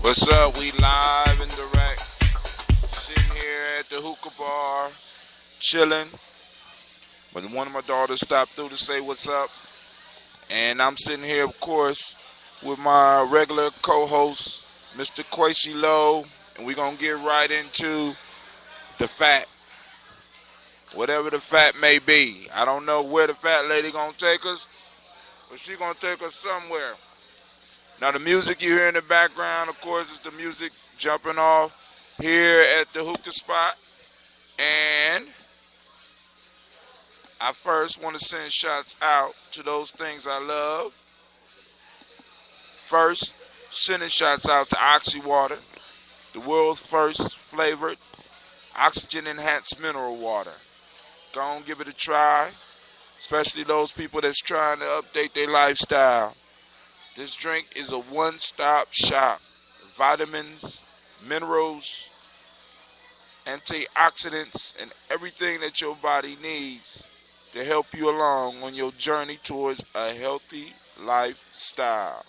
What's up? We live and direct. Sitting here at the hookah bar, chilling. But one of my daughters stopped through to say what's up. And I'm sitting here, of course, with my regular co-host, Mr. Quasi Lowe. And we're going to get right into the fat. Whatever the fat may be. I don't know where the fat lady going to take us, but she going to take us somewhere. Now, the music you hear in the background, of course, is the music jumping off here at the hookah spot. And I first want to send shots out to those things I love. First, sending shots out to Oxy Water, the world's first flavored oxygen-enhanced mineral water. Go on, give it a try, especially those people that's trying to update their lifestyle. This drink is a one-stop shop. Vitamins, minerals, antioxidants, and everything that your body needs to help you along on your journey towards a healthy lifestyle.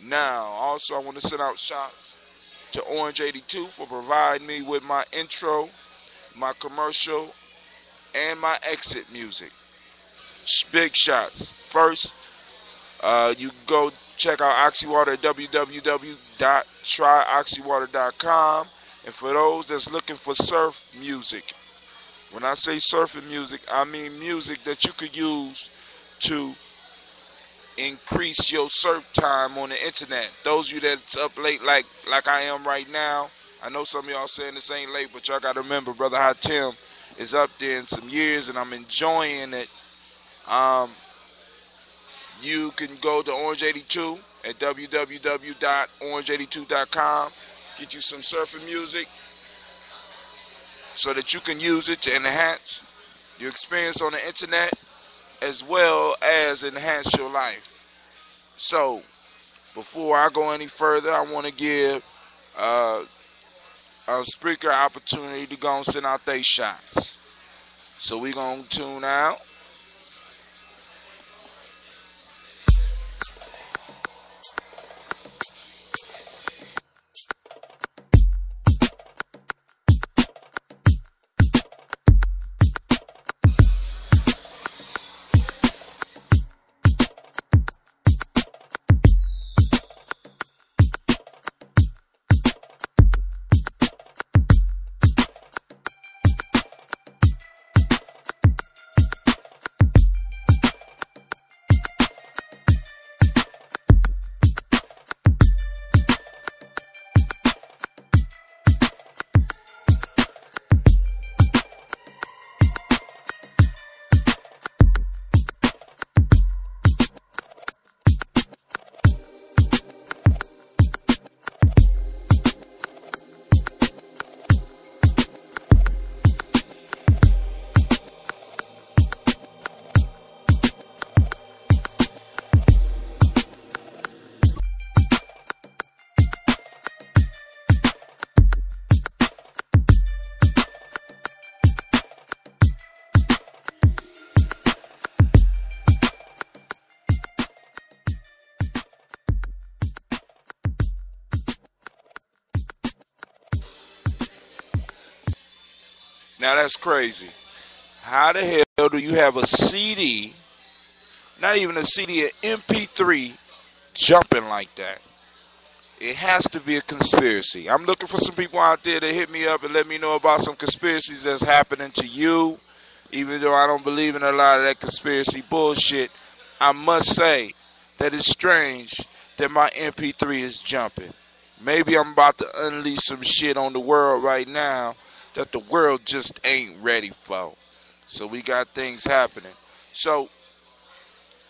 Now, also I want to send out shots to Orange 82 for providing me with my intro, my commercial, and my exit music. Big shots. First, you go check out Oxywater at www.tryoxywater.com. And for those that's looking for surf music, when I say surfing music, I mean music that you could use to increase your surf time on the internet. Those of you that's up late like I am right now, I know some of y'all saying this ain't late, but y'all got to remember, Brother Hot Tim is up there in some years, and I'm enjoying it. You can go to Orange 82 at www.orange82.com. Get you some surfing music so that you can use it to enhance your experience on the internet as well as enhance your life. So, before I go any further, I want to give a Spreaker opportunity to go and send out their shots. So we're going to tune out. Now that's crazy. How the hell do you have a CD, not even a CD, an MP3 jumping like that? It has to be a conspiracy. I'm looking for some people out there to hit me up and let me know about some conspiracies that's happening to you. Even though I don't believe in a lot of that conspiracy bullshit, I must say that it's strange that my MP3 is jumping. Maybe I'm about to unleash some shit on the world right now that the world just ain't ready for. So we got things happening. So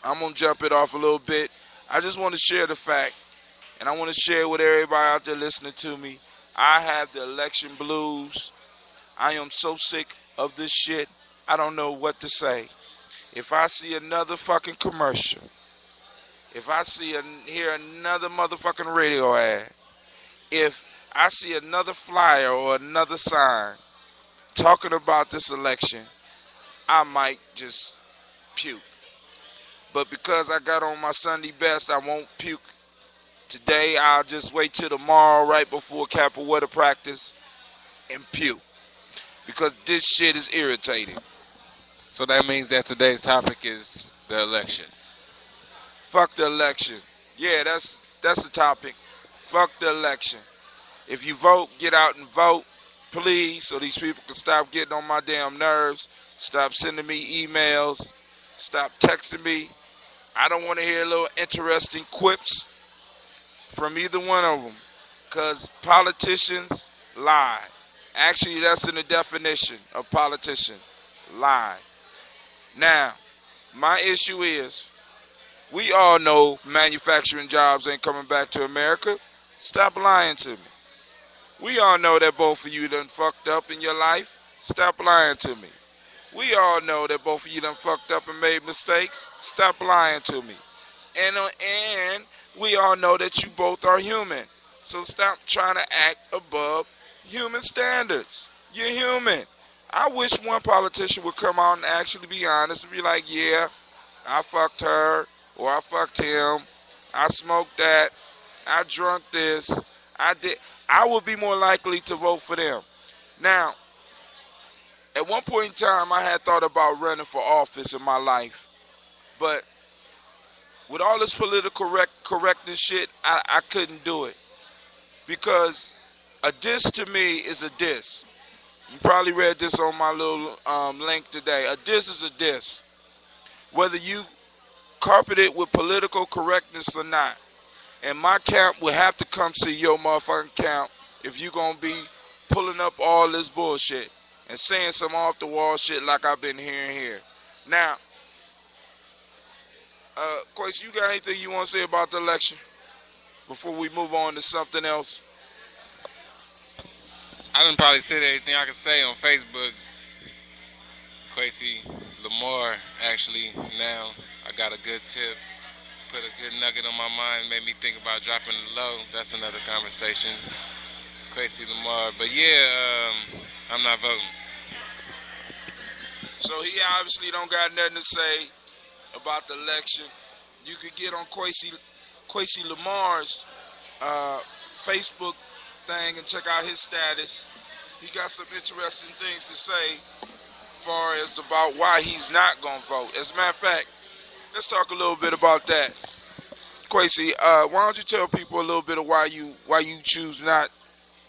I'm going to jump it off a little bit. I just want to share the fact, and I want to share with everybody out there listening to me. I have the election blues. I am so sick of this shit. I don't know what to say. If I see another fucking commercial, if I hear another motherfucking radio ad, if I see another flyer or another sign talking about this election, I might just puke. But because I got on my Sunday best, I won't puke Today, I'll just wait till tomorrow right before capoeira practice and puke. Because this shit is irritating. So that means that today's topic is the election. Fuck the election. Yeah, that's the topic. Fuck the election. If you vote, get out and vote, please, so these people can stop getting on my damn nerves. Stop sending me emails. Stop texting me. I don't want to hear little interesting quips from either one of them, because politicians lie. Actually, that's in the definition of politician. Lie. Now, my issue is, we all know manufacturing jobs ain't coming back to America. Stop lying to me. We all know that both of you done fucked up in your life. Stop lying to me. We all know that both of you done fucked up and made mistakes. Stop lying to me. And we all know that you both are human. So stop trying to act above human standards. You're human. I wish one politician would come out and actually be honest and be like, yeah, I fucked her, or I fucked him, I smoked that, I drunk this, I did. I would be more likely to vote for them. Now, at one point in time, I had thought about running for office in my life, but with all this political correctness shit, I couldn't do it. Because a diss to me is a diss. You probably read this on my little link today. A diss is a diss. Whether you carpet it with political correctness or not. And my camp will have to come see your motherfucking camp if you're going to be pulling up all this bullshit and saying some off-the-wall shit like I've been hearing here. Now, Quasi, you got anything you want to say about the election before we move on to something else? I didn't probably say everything I could say on Facebook. Quasi Lamar, actually, now I got a good tip. Put a good nugget on my mind, made me think about dropping it low. That's another conversation. Quasi Lamar. But yeah, I'm not voting. So he obviously don't got nothing to say about the election. You could get on Quasi Lamar's Facebook thing and check out his status. He got some interesting things to say as far as about why he's not going to vote. As a matter of fact, let's talk a little bit about that. Quasi, why don't you tell people a little bit of why you choose not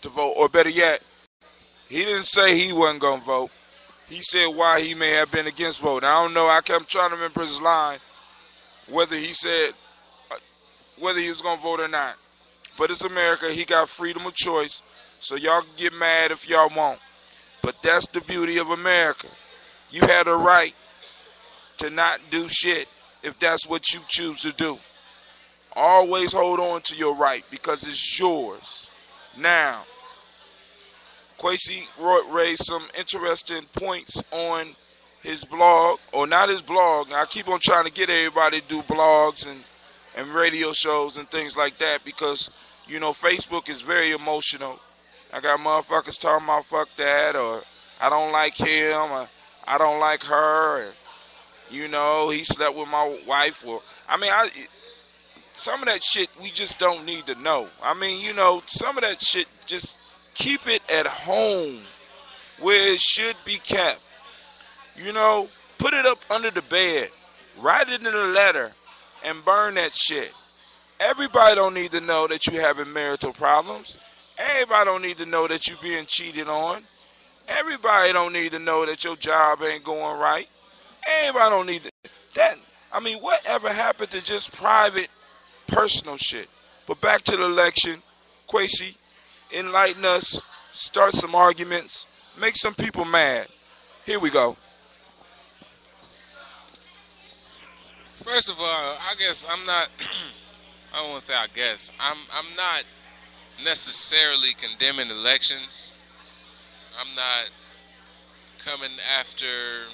to vote? Or better yet, he didn't say he wasn't going to vote. He said why he may have been against voting. I don't know. I kept trying to remember his line, whether he said whether he was going to vote or not. But it's America. He got freedom of choice. So y'all can get mad if y'all want. But that's the beauty of America. You had a right to not do shit if that's what you choose to do. Always hold on to your right because it's yours. Now, Quasi raised some interesting points on his blog, or not his blog. I keep on trying to get everybody to do blogs and radio shows and things like that because, you know, Facebook is very emotional. I got motherfuckers talking about fuck that, or I don't like him, or I don't like her, or, you know, he slept with my wife. Or some of that shit we just don't need to know. I mean, you know, some of that shit, just keep it at home where it should be kept. You know, put it up under the bed, write it in a letter, and burn that shit. Everybody don't need to know that you having marital problems. Everybody don't need to know that you being cheated on. Everybody don't need to know that your job ain't going right. Everybody don't need that. I mean, whatever happened to just private, personal shit? But back to the election. Quasi, enlighten us, start some arguments, make some people mad. Here we go. First of all, I guess I'm not, I don't want to say I guess, I'm not necessarily condemning elections. I'm not coming after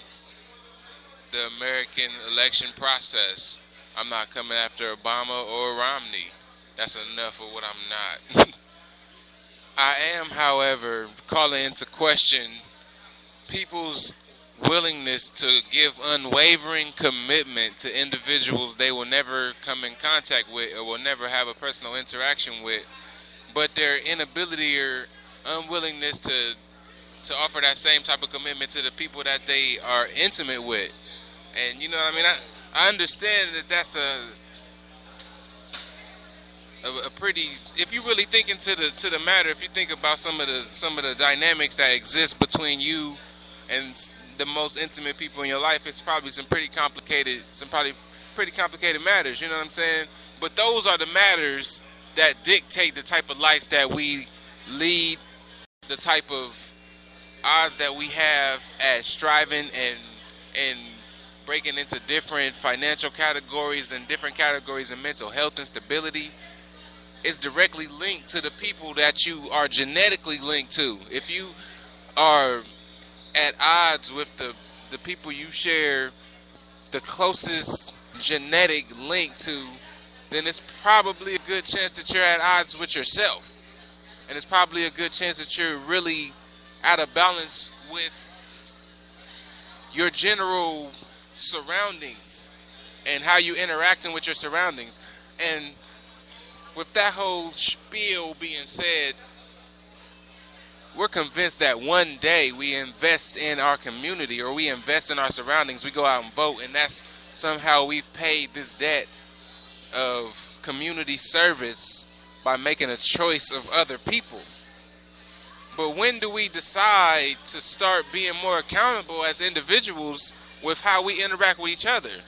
the American election process. I'm not coming after Obama or Romney. That's enough of what I'm not. I am, however, calling into question people's willingness to give unwavering commitment to individuals they will never come in contact with or will never have a personal interaction with, but their inability or unwillingness to offer that same type of commitment to the people that they are intimate with. And you know what I mean? I understand that that's a pretty, if you really think into the matter, if you think about some of the dynamics that exist between you and the most intimate people in your life, it's probably pretty complicated matters, you know what I'm saying? But those are the matters that dictate the type of lives that we lead, the type of odds that we have at striving and breaking into different financial categories and different categories of mental health and stability. Is directly linked to the people that you are genetically linked to. If you are at odds with the people you share the closest genetic link to, then it's probably a good chance that you're at odds with yourself. And it's probably a good chance that you're really out of balance with your general surroundings and how you interacting with your surroundings. And with that whole spiel being said, we're convinced that one day we invest in our community or we invest in our surroundings, we go out and vote, and that's somehow we've paid this debt of community service by making a choice of other people. But when do we decide to start being more accountable as individuals with how we interact with each other?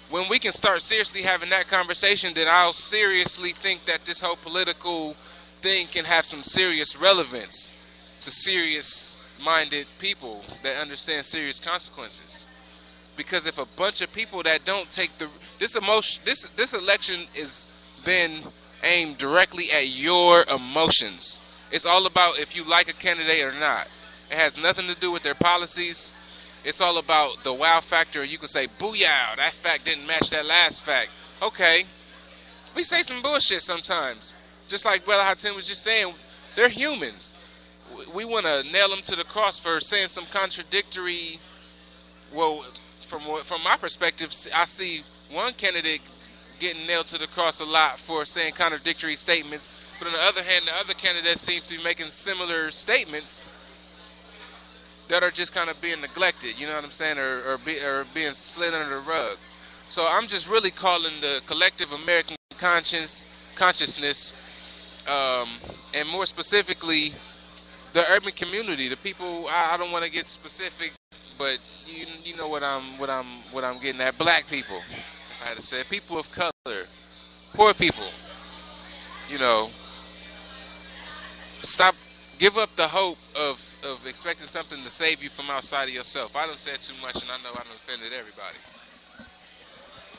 When we can start seriously having that conversation, then I'll seriously think that this whole political thing can have some serious relevance to serious-minded people that understand serious consequences. Because if a bunch of people that don't take this election is been aimed directly at your emotions. It's all about if you like a candidate or not. It has nothing to do with their policies. It's all about the wow factor. You can say, booyah, that fact didn't match that last fact. Okay. We say some bullshit sometimes. Just like Brother Hatem was just saying, they're humans. We want to nail them to the cross for saying some contradictory. Well, from my perspective, I see one candidate getting nailed to the cross a lot for saying contradictory statements. But on the other hand, the other candidate seems to be making similar statements that are just kind of being neglected, you know what I'm saying, or being slid under the rug. So I'm just really calling the collective American consciousness, and more specifically, the urban community, the people. I don't want to get specific, but you know what I'm getting at. Black people, if I had to say, people of color, poor people. You know, give up the hope of expecting something to save you from outside of yourself. I done said too much, and I know I done offended everybody.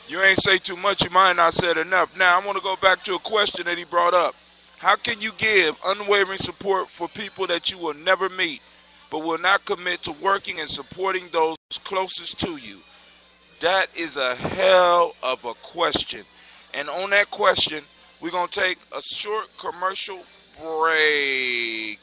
You ain't say too much. You might not said enough. Now, I want to go back to a question that he brought up. How can you give unwavering support for people that you will never meet, but will not commit to working and supporting those closest to you? That is a hell of a question. And on that question, we're going to take a short commercial break.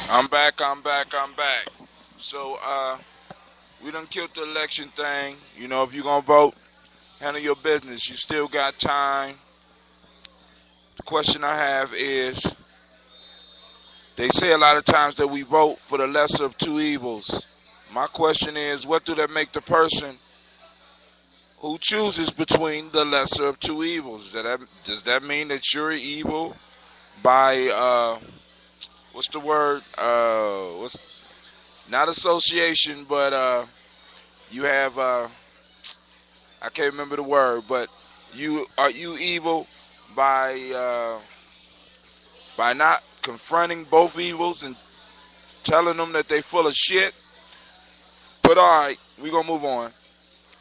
I'm back. I'm back. I'm back. So, we done killed the election thing. You know, if you're gonna vote, handle your business. You still got time. The question I have is, they say a lot of times that we vote for the lesser of two evils. My question is, what do that make the person who chooses between the lesser of two evils? Does that mean that you're evil by what's the word? What's not association, but you have I can't remember the word, but you evil by not confronting both evils and telling them that they full of shit. But all right, we gonna move on.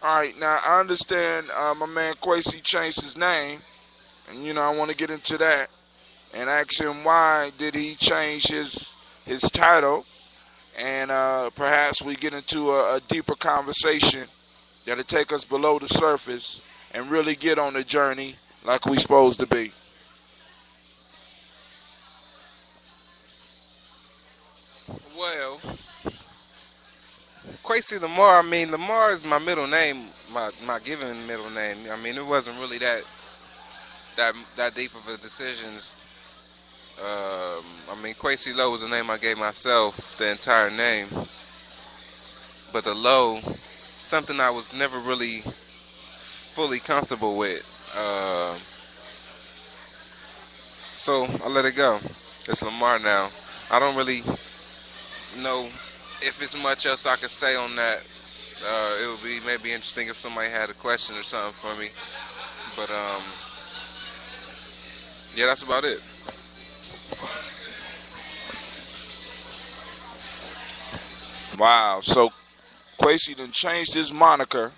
All right, now I understand my man Quasi changed his name, and you know I want to get into that and ask him why did he change his title, and perhaps we get into a deeper conversation that'll take us below the surface and really get on the journey like we supposed to be. Well, Quasi Lamar. I mean, Lamar is my middle name, my given middle name. I mean, it wasn't really that deep of a decision. I mean, Quasi Low was the name I gave myself, the entire name. But the Low, something I was never really fully comfortable with. So I let it go. It's Lamar now. I don't really know if it's much else I could say on that. It would be maybe interesting if somebody had a question or something for me. But yeah, that's about it. Wow, so Quasi done changed his moniker,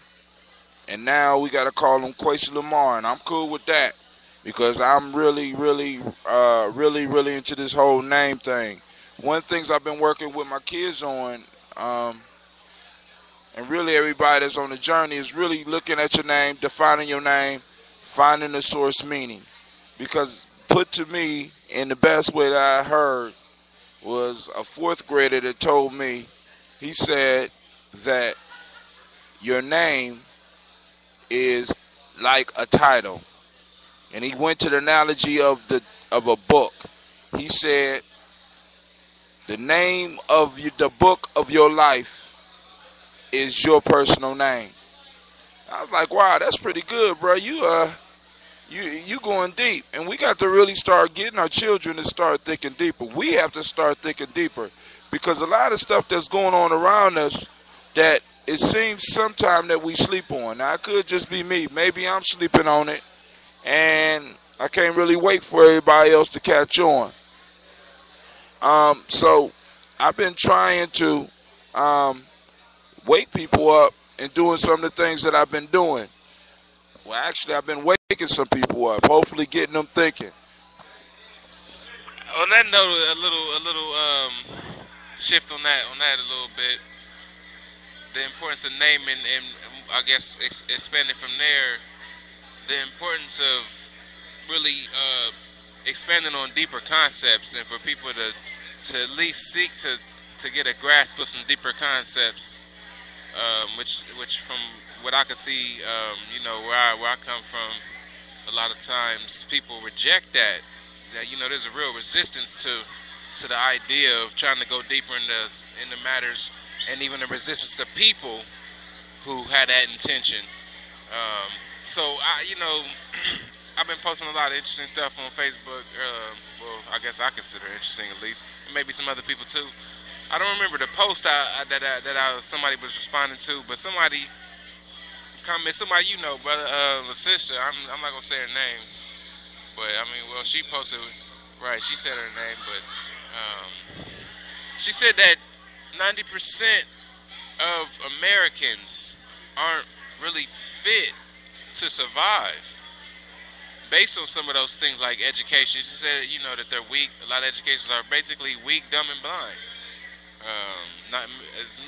and now we got to call him Quasi Lamar, and I'm cool with that because I'm really into this whole name thing. One of the things I've been working with my kids on, and really everybody that's on the journey, is really looking at your name, defining your name, finding the source meaning. Because put to me, in the best way that I heard, was a fourth grader that told me, he said that your name is like a title. And he went to the analogy of a book. He said the name of the book of your life is your personal name. I was like, wow, that's pretty good, bro. You going deep. And we got to really start getting our children to start thinking deeper. We have to start thinking deeper. Because a lot of stuff that's going on around us that it seems sometime that we sleep on. Now, it could just be me. Maybe I'm sleeping on it, and I can't really wait for everybody else to catch on. So I've been trying to wake people up and doing some of the things that I've been doing. Well, actually, I've been waking some people up, hopefully getting them thinking. On that note, a little shift on that a little bit. The importance of naming, and I guess expanding from there, the importance of really expanding on deeper concepts, and for people to at least seek to get a grasp of some deeper concepts, which from what I could see, you know, where I come from, a lot of times people reject that. That, you know, there's a real resistance to the idea of trying to go deeper into matters, and even a resistance to people who had that intention. So you know, I've been posting a lot of interesting stuff on Facebook. Well, I guess I consider it interesting, at least, and maybe some other people too. I don't remember the post that somebody was responding to, but somebody comment, somebody you know, brother, a sister. I'm not gonna say her name, but I mean, well, she posted, right? She said her name, but she said that 90% of Americans aren't really fit to survive, based on some of those things like education. She said, you know, that they're weak. A lot of educations are basically weak, dumb, and blind. Not as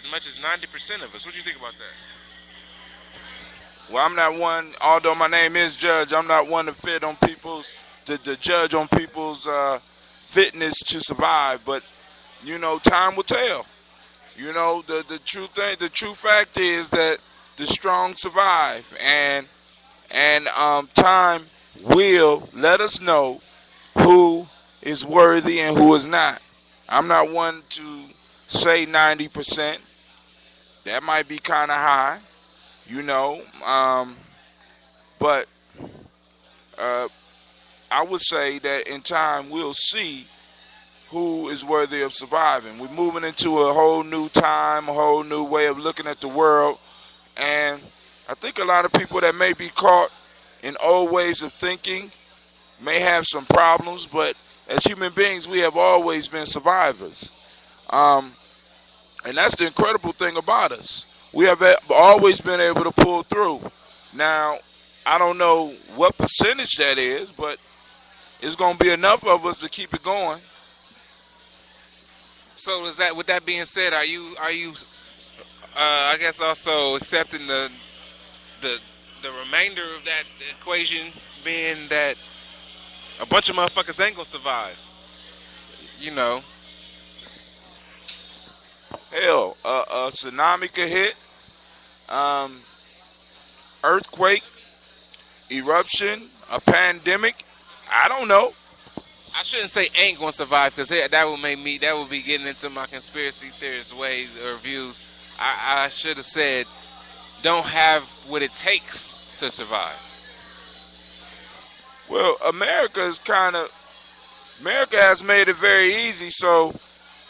much as 90% of us. What do you think about that? Well, I'm not one, although my name is Judge, I'm not one to judge on people's fitness to survive. But time will tell. The true fact is that the strong survive, and time will let us know who is worthy and who is not. I'm not one to say 90%. That might be kind of high, but I would say that in time we'll see who is worthy of surviving. We're moving into a whole new time, a whole new way of looking at the world, and I think a lot of people that may be caught in old ways of thinking may have some problems, but as human beings, we have always been survivors. And that's the incredible thing about us. We have always been able to pull through. Now, I don't know what percentage that is, but it's going to be enough of us to keep it going. So, with that being said, are you I guess also accepting the remainder of that equation being that a bunch of motherfuckers ain't gonna survive? Hell, a tsunami could hit, earthquake, eruption, a pandemic. I don't know. I shouldn't say ain't gonna survive, because that would be getting into my conspiracy theorist ways or views. I should have said don't have what it takes to survive. Well, America has made it very easy, so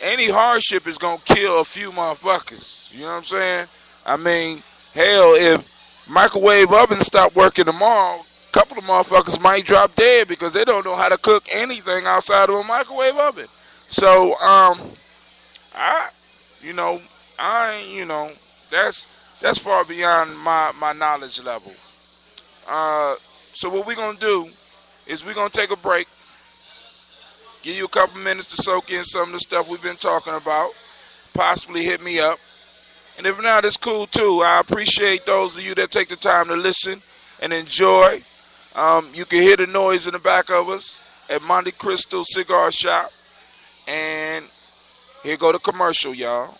any hardship is going to kill a few motherfuckers. You know what I'm saying? I mean, hell, if microwave ovens stop working tomorrow, a couple of motherfuckers might drop dead because they don't know how to cook anything outside of a microwave oven. So, that's far beyond my knowledge level. So what we're going to do is we're going to take a break. Give you a couple minutes to soak in some of the stuff we've been talking about. Possibly hit me up. And if not, it's cool too. I appreciate those of you that take the time to listen and enjoy. You can hear the noise in the back of us at Monte Cristo Cigar Shop. And here go the commercial, y'all.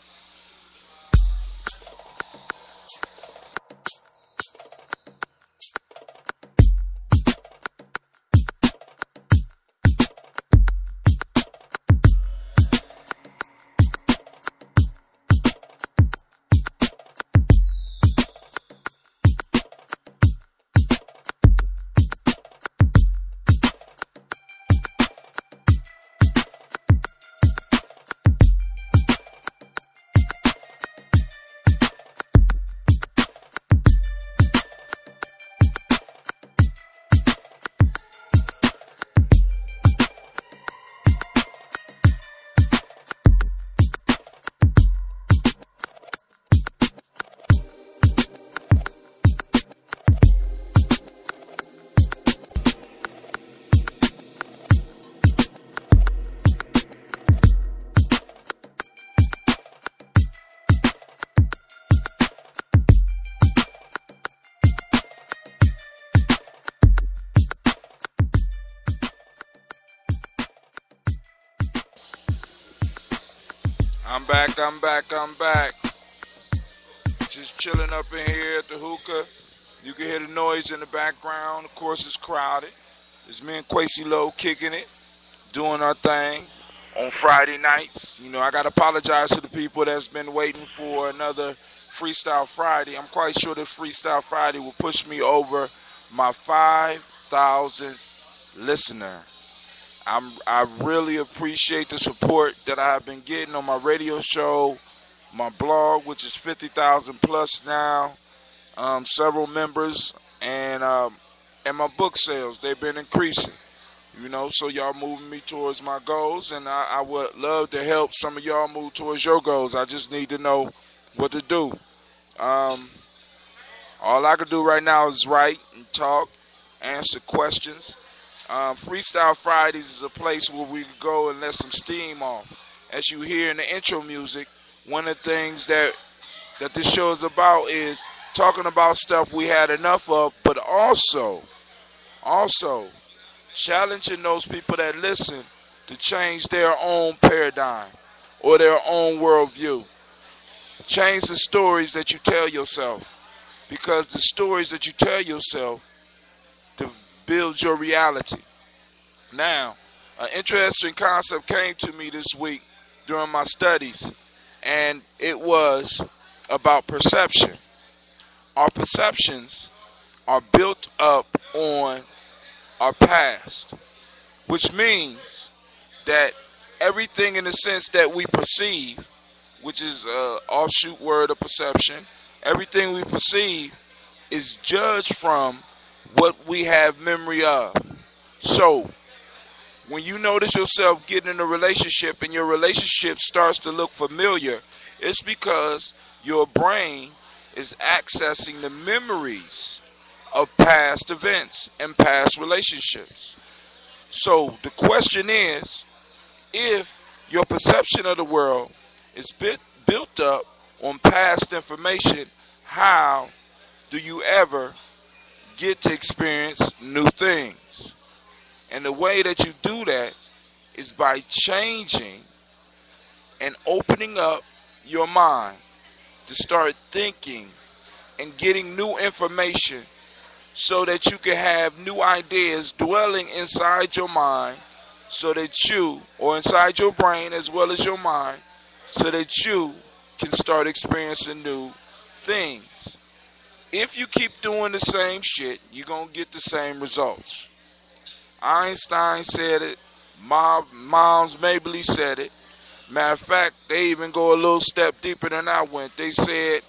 I'm back. Just chilling up in here at the hookah. You can hear the noise in the background. Of course, it's crowded. It's me and Quasi Low kicking it, doing our thing on Friday nights. I got to apologize to the people that's been waiting for another FreeStyle Friday. I'm quite sure that FreeStyle Friday will push me over my 5,000 listener. I really appreciate the support that I have been getting on my radio show, my blog, which is 50,000 plus now, several members, and my book sales. They've been increasing, so y'all moving me towards my goals, and I would love to help some of y'all move towards your goals. I just need to know what to do. All I can do right now is write and talk, answer questions. FreeStyle Fridays is a place where we can go and let some steam off. As you hear in the intro music, one of the things that this show is about is talking about stuff we had enough of, but also challenging those people that listen to change their own paradigm or their own worldview. Change the stories that you tell yourself, because the stories that you tell yourself to build your reality. Now, an interesting concept came to me this week during my studies, and it was about perception. Our perceptions are built up on our past, which means that everything in the sense that we perceive, which is an offshoot word of perception, everything we perceive is judged from what we have memory of. So, when you notice yourself getting in a relationship and your relationship starts to look familiar, it's because your brain is accessing the memories of past events and past relationships. So the question is, if your perception of the world is built up on past information, how do you ever get to experience new things? And the way that you do that is by changing and opening up your mind to start thinking and getting new information so that you can have new ideas dwelling inside your mind, so that you, or inside your brain as well as your mind, so that you can start experiencing new things. If you keep doing the same shit, you're going to get the same results. Einstein said it. Miles Mabley said it. Matter of fact, they even go a little step deeper than I went. They said,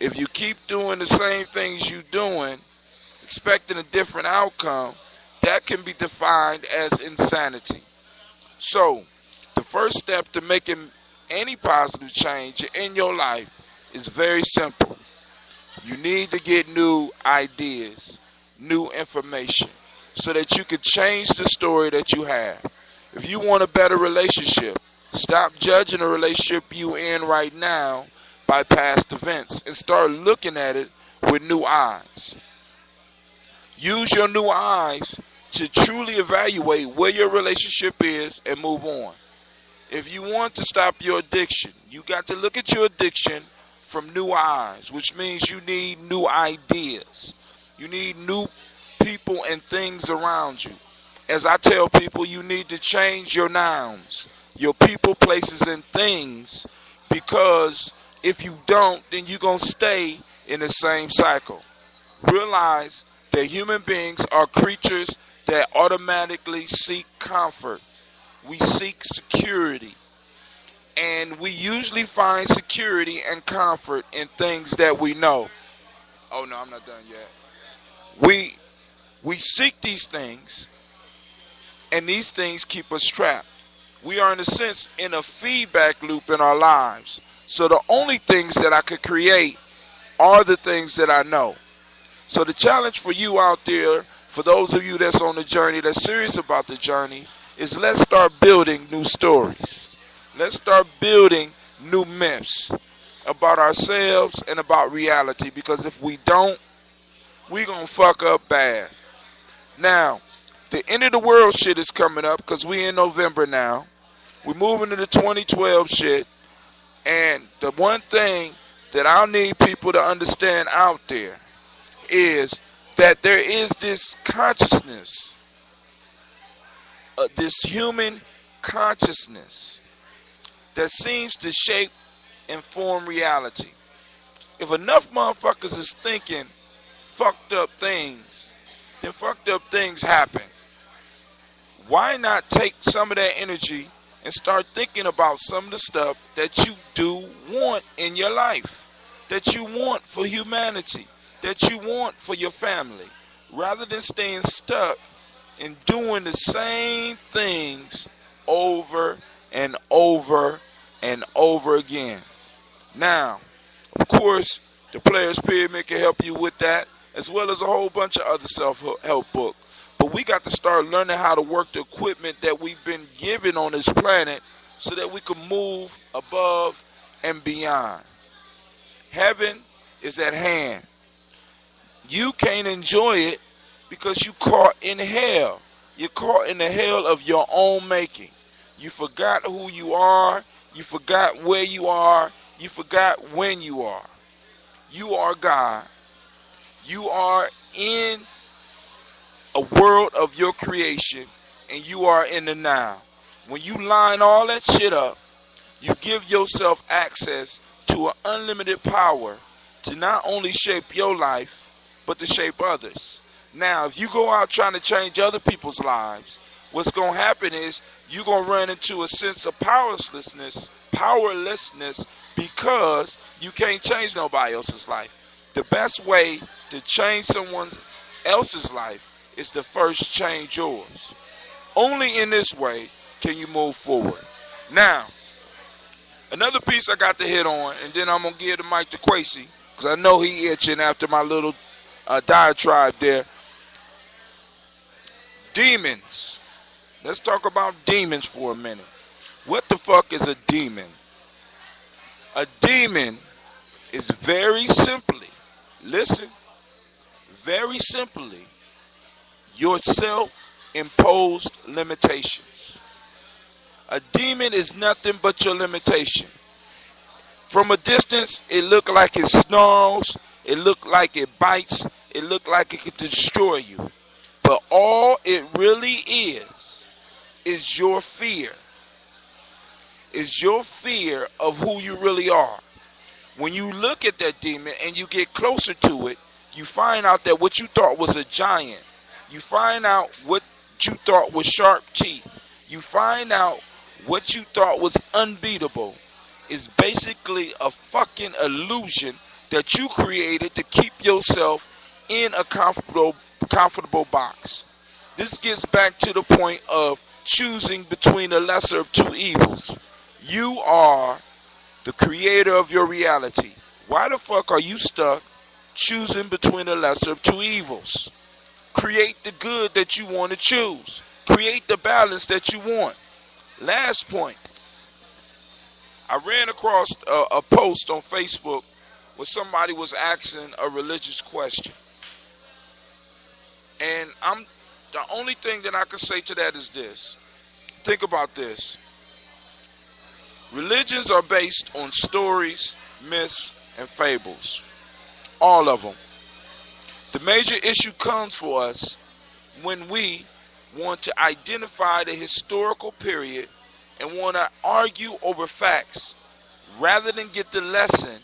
if you keep doing the same things you're doing, expecting a different outcome, that can be defined as insanity. So, the first step to making any positive change in your life is very simple. You need to get new ideas, new information, so that you can change the story that you have. If you want a better relationship, stop judging the relationship you in right now by past events and start looking at it with new eyes. Use your new eyes to truly evaluate where your relationship is and move on. If you want to stop your addiction, you got to look at your addiction from new eyes, which means you need new ideas. You need new people and things around you. As I tell people, you need to change your nouns, your people, places, and things, because if you don't, then you're going to stay in the same cycle. Realize that human beings are creatures that automatically seek comfort. We seek security. And we usually find security and comfort in things that we know. Oh, no, I'm not done yet. We seek these things, and these things keep us trapped. We are, in a sense, in a feedback loop in our lives. So the only things that I could create are the things that I know. So the challenge for you out there, for those of you that's on the journey, that's serious about the journey, is let's start building new stories. Let's start building new myths about ourselves and about reality, because if we don't, we're going to fuck up bad. Now, the end of the world shit is coming up because we in November now. We're moving into the 2012 shit. And the one thing that I need people to understand out there is that there is this consciousness, this human consciousness that seems to shape and form reality. If enough motherfuckers is thinking fucked up things, then fucked up things happen. Why not take some of that energy and start thinking about some of the stuff that you do want in your life, that you want for humanity, that you want for your family, rather than staying stuck in doing the same things over and over and over again. Now, of course, the Players Pyramid can help you with that, as well as a whole bunch of other self-help books. But we got to start learning how to work the equipment that we've been given on this planet so that we can move above and beyond. Heaven is at hand. You can't enjoy it because you caught in hell. You're caught in the hell of your own making. You forgot who you are. You forgot where you are. You forgot when you are. You are God. You are in a world of your creation, and you are in the now. When you line all that shit up, you give yourself access to an unlimited power to not only shape your life, but to shape others. Now, if you go out trying to change other people's lives, what's going to happen is you're going to run into a sense of powerlessness because you can't change nobody else's life. The best way to change someone else's life is to first change yours. Only in this way can you move forward. Now, another piece I got to hit on, and then I'm going to give the mic to Quasi, because I know he itching after my little diatribe there. Demons. Let's talk about demons for a minute. What the fuck is a demon? A demon is very simply, listen, very simply, your self-imposed limitations. A demon is nothing but your limitation. From a distance, it look like it snarls, it look like it bites, it look like it could destroy you. But all it really is your fear. Is your fear of who you really are. When you look at that demon and you get closer to it, you find out that what you thought was a giant. You find out what you thought was sharp teeth. You find out what you thought was unbeatable is basically a fucking illusion that you created to keep yourself in a comfortable box. This gets back to the point of choosing between the lesser of two evils. You are the creator of your reality. Why the fuck are you stuck choosing between the lesser of two evils? Create the good that you want to choose. Create the balance that you want. Last point. I ran across a post on Facebook where somebody was asking a religious question. And the only thing that I can say to that is this. Think about this. Religions are based on stories, myths, and fables. All of them. The major issue comes for us when we want to identify the historical period and want to argue over facts rather than get the lesson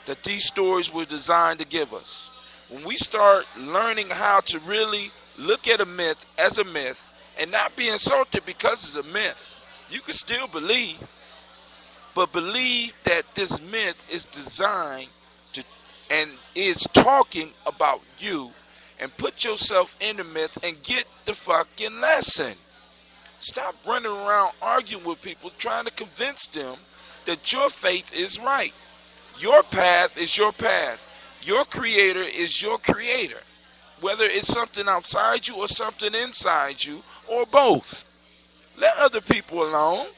that these stories were designed to give us. When we start learning how to really look at a myth as a myth and not be insulted because it's a myth, you can still believe, but believe that this myth is designed to and is talking about you, and put yourself in the myth and get the fucking lesson. Stop running around arguing with people trying to convince them that your faith is right. Your path is your path. Your creator is your creator. Whether it's something outside you or something inside you or both. Let other people alone.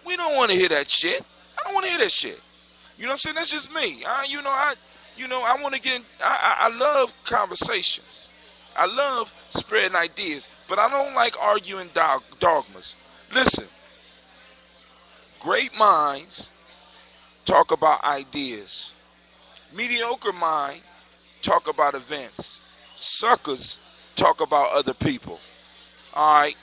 We don't want to hear that shit. I don't want to hear that shit. You know what I'm saying? That's just me. I want to get. I love conversations. I love spreading ideas, but I don't like arguing dogmas. Listen, great minds talk about ideas. Mediocre mind talk about events. Suckers talk about other people. All right.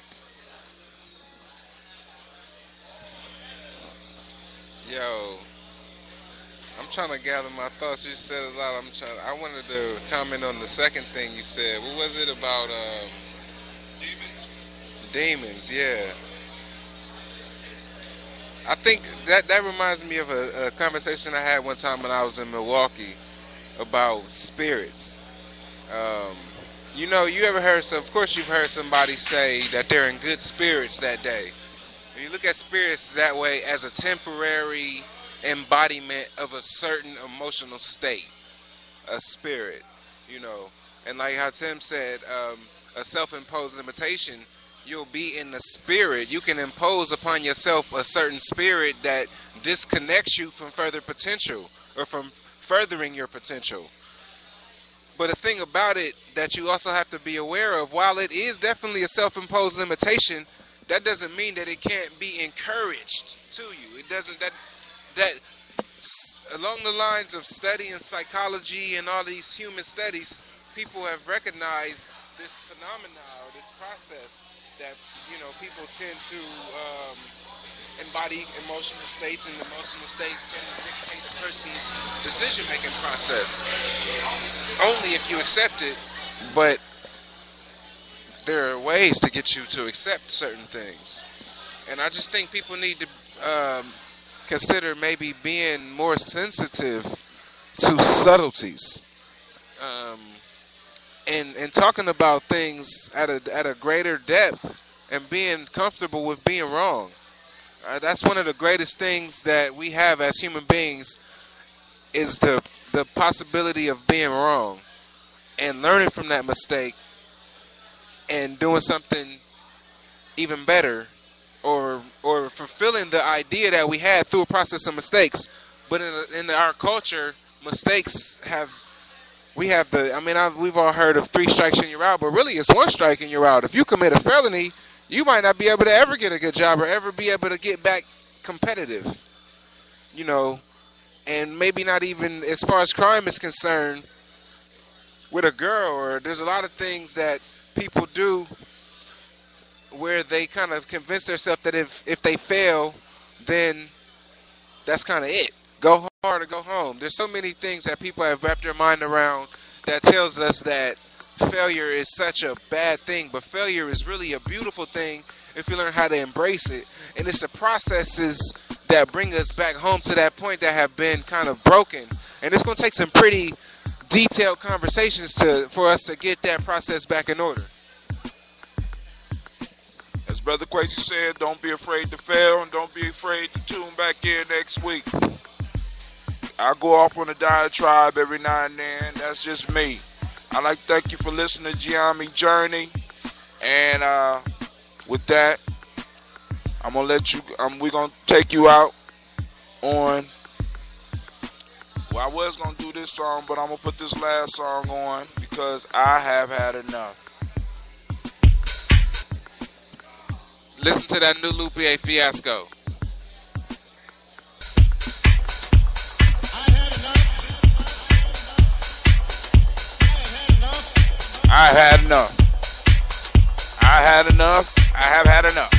Yo, I'm trying to gather my thoughts. You said a lot. I wanted to comment on the second thing you said. What was it about? Demons. Demons, yeah. I think that reminds me of a conversation I had one time when I was in Milwaukee about spirits. You ever heard of course you've heard somebody say that they're in good spirits that day. When you look at spirits that way as a temporary embodiment of a certain emotional state, a spirit, and like how Tim said, a self-imposed limitation, you'll be in the spirit. You can impose upon yourself a certain spirit that disconnects you from further potential or from furthering your potential. But the thing about it that you also have to be aware of, while it is definitely a self-imposed limitation, that doesn't mean that it can't be encouraged to you. It doesn't that along the lines of studying psychology and all these human studies, people have recognized this phenomena or this process that people tend to embody emotional states, and emotional states tend to dictate a person's decision-making process. Only if you accept it, but there are ways to get you to accept certain things. And I just think people need to consider maybe being more sensitive to subtleties. And talking about things at a greater depth and being comfortable with being wrong. That's one of the greatest things that we have as human beings, is the possibility of being wrong and learning from that mistake and doing something even better, or fulfilling the idea that we had through a process of mistakes. But in our culture, mistakes we've all heard of 3 strikes and you're out, but really it's 1 strike and you're out. If you commit a felony, you might not be able to ever get a good job or ever be able to get back competitive. And maybe not even as far as crime is concerned with a girl, or there's a lot of things that people do where they kind of convince themselves that if they fail, then that's kind of it. Go hard or go home. There's so many things that people have wrapped their mind around that tells us that failure is such a bad thing, but failure is really a beautiful thing if you learn how to embrace it. And it's the processes that bring us back home to that point that have been kind of broken. And it's going to take some pretty detailed conversations for us to get that process back in order. As Brother Quasi said, don't be afraid to fail, and don't be afraid to tune back in next week. I go off on a diatribe every now and then. That's just me. I'd like to thank you for listening to Giammi Journey. And with that, I'm going to let you, we're going to take you out on, well, I was going to do this song, but I'm going to put this last song on because I have had enough. Listen to that new Lupe Fiasco. I had enough. I had enough. I have had enough.